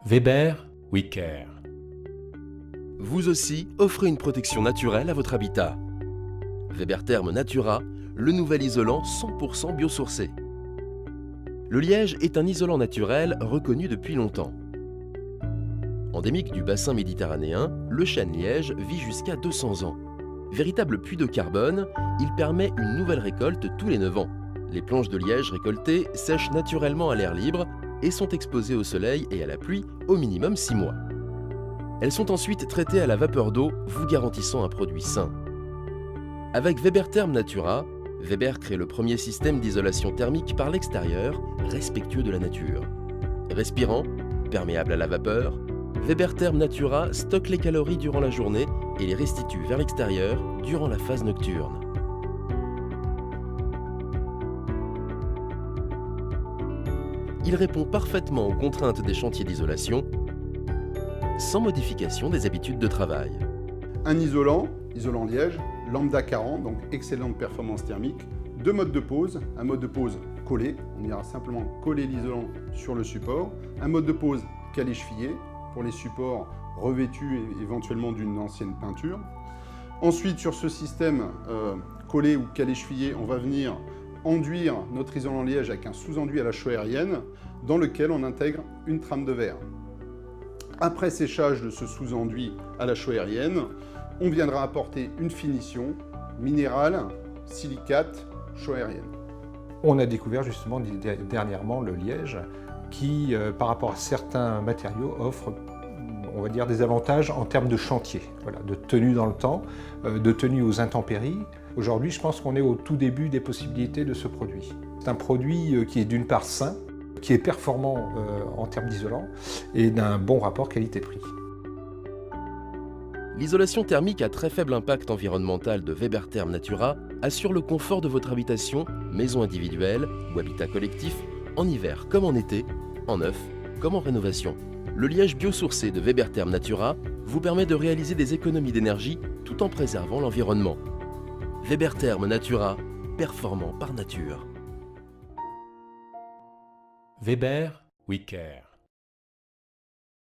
Weber, We Care. Vous aussi, offrez une protection naturelle à votre habitat. Weber Therm Natura, le nouvel isolant 100% biosourcé. Le liège est un isolant naturel reconnu depuis longtemps. Endémique du bassin méditerranéen, le chêne liège vit jusqu'à 200 ans. Véritable puits de carbone, il permet une nouvelle récolte tous les 9 ans. Les planches de liège récoltées sèchent naturellement à l'air libre et sont exposées au soleil et à la pluie au minimum 6 mois. Elles sont ensuite traitées à la vapeur d'eau, vous garantissant un produit sain. Avec Weber Therm Natura, Weber crée le premier système d'isolation thermique par l'extérieur, respectueux de la nature. Respirant, perméable à la vapeur, Weber Therm Natura stocke les calories durant la journée et les restitue vers l'extérieur durant la phase nocturne. Il répond parfaitement aux contraintes des chantiers d'isolation, sans modification des habitudes de travail. Un isolant liège, lambda 40, donc excellente performance thermique. Deux modes de pose, un mode de pose collé, on ira simplement coller l'isolant sur le support. Un mode de pose calé-chevillé, pour les supports revêtus éventuellement d'une ancienne peinture. Ensuite, sur ce système collé ou calé-chevillé, on va venir enduire notre isolant liège avec un sous-enduit à la chaux aérienne dans lequel on intègre une trame de verre. Après séchage de ce sous-enduit à la chaux aérienne, on viendra apporter une finition minérale, silicate, chaux aérienne. On a découvert justement dernièrement le liège qui, par rapport à certains matériaux, offre, on va dire, des avantages en termes de chantier, voilà, de tenue dans le temps, de tenue aux intempéries. Aujourd'hui, je pense qu'on est au tout début des possibilités de ce produit. C'est un produit qui est d'une part sain, qui est performant en termes d'isolant et d'un bon rapport qualité-prix. L'isolation thermique à très faible impact environnemental de Weber Therm Natura assure le confort de votre habitation, maison individuelle ou habitat collectif, en hiver comme en été, en neuf comme en rénovation. Le liège biosourcé de Weber Therm Natura vous permet de réaliser des économies d'énergie tout en préservant l'environnement. Weber Therm Natura, performant par nature. Weber, We Care.